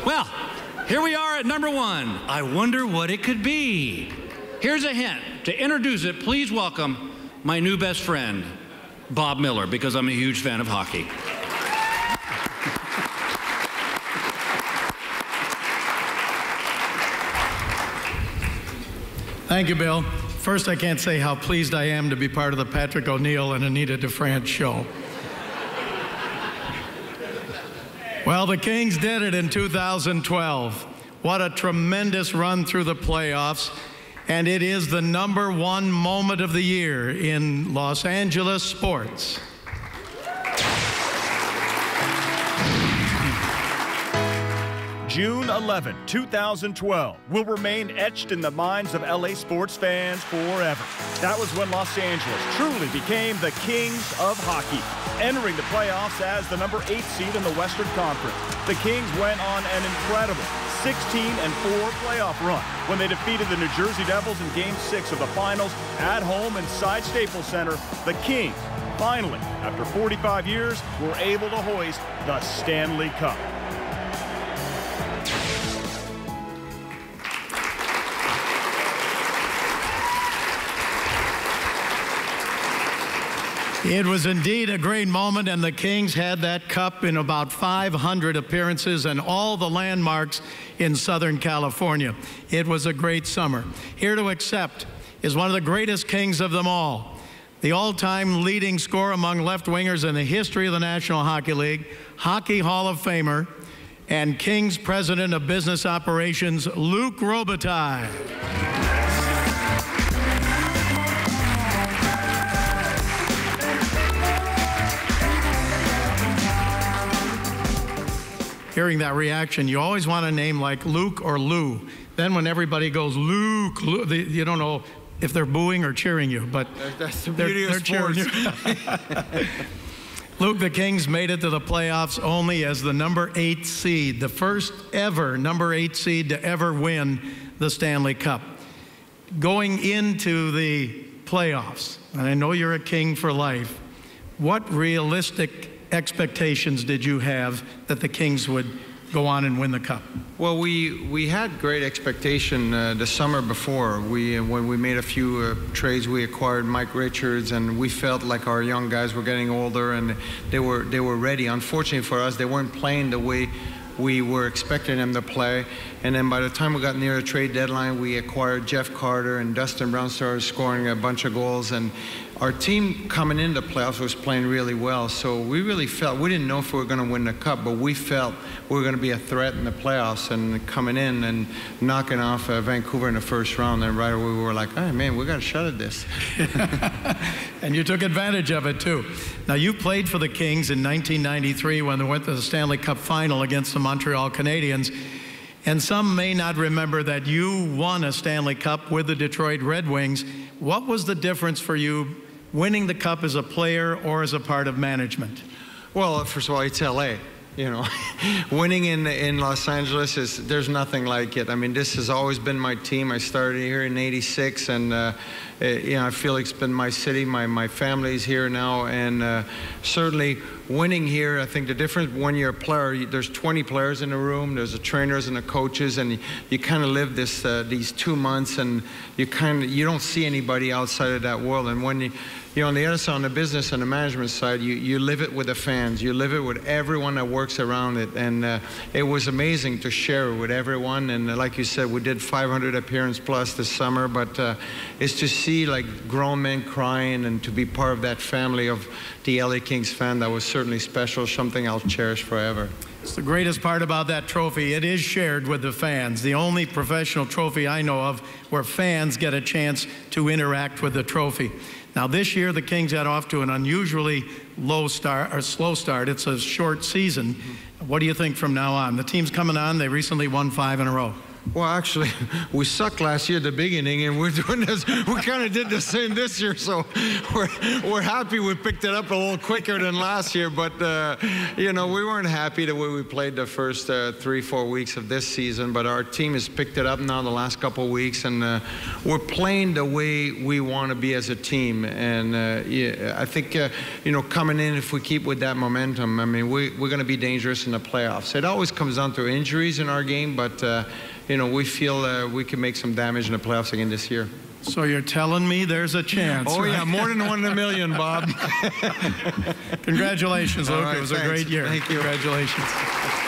Well, here we are at number 1. I wonder what it could be. Here's a hint. To introduce it, please welcome my new best friend, Bob Miller, because I'm a huge fan of hockey. Thank you, Bill. First, I can't say how pleased I am to be part of the Patrick O'Neill and Anita DeFrance show. Well, the Kings did it in 2012. What a tremendous run through the playoffs. And it is the #1 moment of the year in Los Angeles sports. June 11, 2012 will remain etched in the minds of LA sports fans forever. That was when Los Angeles truly became the kings of hockey, entering the playoffs as the #8 seed in the Western Conference. The Kings went on an incredible 16-4 playoff run when they defeated the New Jersey Devils in Game 6 of the finals at home inside Staples Center. The Kings, finally, after 45 years, were able to hoist the Stanley Cup. It was indeed a great moment, and the Kings had that cup in about 500 appearances and all the landmarks in Southern California. It was a great summer. Here to accept is one of the greatest Kings of them all, the all-time leading scorer among left-wingers in the history of the National Hockey League, Hockey Hall of Famer, and Kings President of Business Operations, Luc Robitaille. Hearing that reaction, you always want a name like Luke or Lou. Then when everybody goes, Luke, you don't know if they're booing or cheering you, but that's the beauty of sports. Luke, the Kings made it to the playoffs only as the #8 seed, the first ever #8 seed to ever win the Stanley Cup. Going into the playoffs, and I know you're a King for life, what realistic expectations did you have that the Kings would go on and win the Cup? Well, we had great expectation the summer before. When we made a few trades, we acquired Mike Richards, and we felt like our young guys were getting older and they were ready. Unfortunately for us, they weren't playing the way we were expecting them to play. And then by the time we got near the trade deadline, we acquired Jeff Carter, and Dustin Brown started scoring a bunch of goals. And our team coming into the playoffs was playing really well. So we really felt, we didn't know if we were going to win the Cup, but we felt we were going to be a threat in the playoffs, and coming in and knocking off Vancouver in the first round. And right away we were like, oh man, we got a shot at this. And you took advantage of it too. Now, you played for the Kings in 1993 when they went to the Stanley Cup final against the Montreal Canadiens. And some may not remember that you won a Stanley Cup with the Detroit Red Wings. What was the difference for you winning the Cup as a player or as a part of management? Well, first of all, it's LA. You know, winning in Los Angeles there's nothing like it. I mean, this has always been my team. I started here in '86, and you know, I feel like it's been my city. My family's here now, and certainly winning here, I think the difference when you're a player, there's 20 players in the room, there's the trainers and the coaches, and you kind of live this these 2 months, and you don't see anybody outside of that world. And when you're on the other side, on the business and the management side, you live it with the fans, you live it with everyone that works around it, and it was amazing to share it with everyone. And like you said, we did 500 appearances plus this summer, but it's to see like grown men crying and to be part of that family of the LA Kings fan, that was certainly special, something I'll cherish forever. It's the greatest part about that trophy. It is shared with the fans. The only professional trophy I know of where fans get a chance to interact with the trophy. Now, this year, the Kings got off to an unusually slow start. It's a short season. What do you think from now on? The team's coming on. They recently won 5 in a row. Well, actually, we sucked last year at the beginning, and we're doing this. We kind of did the same this year, so we're happy we picked it up a little quicker than last year. But you know, we weren't happy the way we played the first 3-4 weeks of this season. But our team has picked it up now the last couple of weeks, and we're playing the way we want to be as a team. And yeah, I think you know, coming in, if we keep with that momentum, I mean, we're going to be dangerous in the playoffs. It always comes down to injuries in our game, but you know, we feel we can make some damage in the playoffs again this year. So you're telling me there's a chance? Oh, right? yeah, more than 1 in a million, Bob. Congratulations, Luke. Right, it was a thanks. great year. Thank you. Congratulations.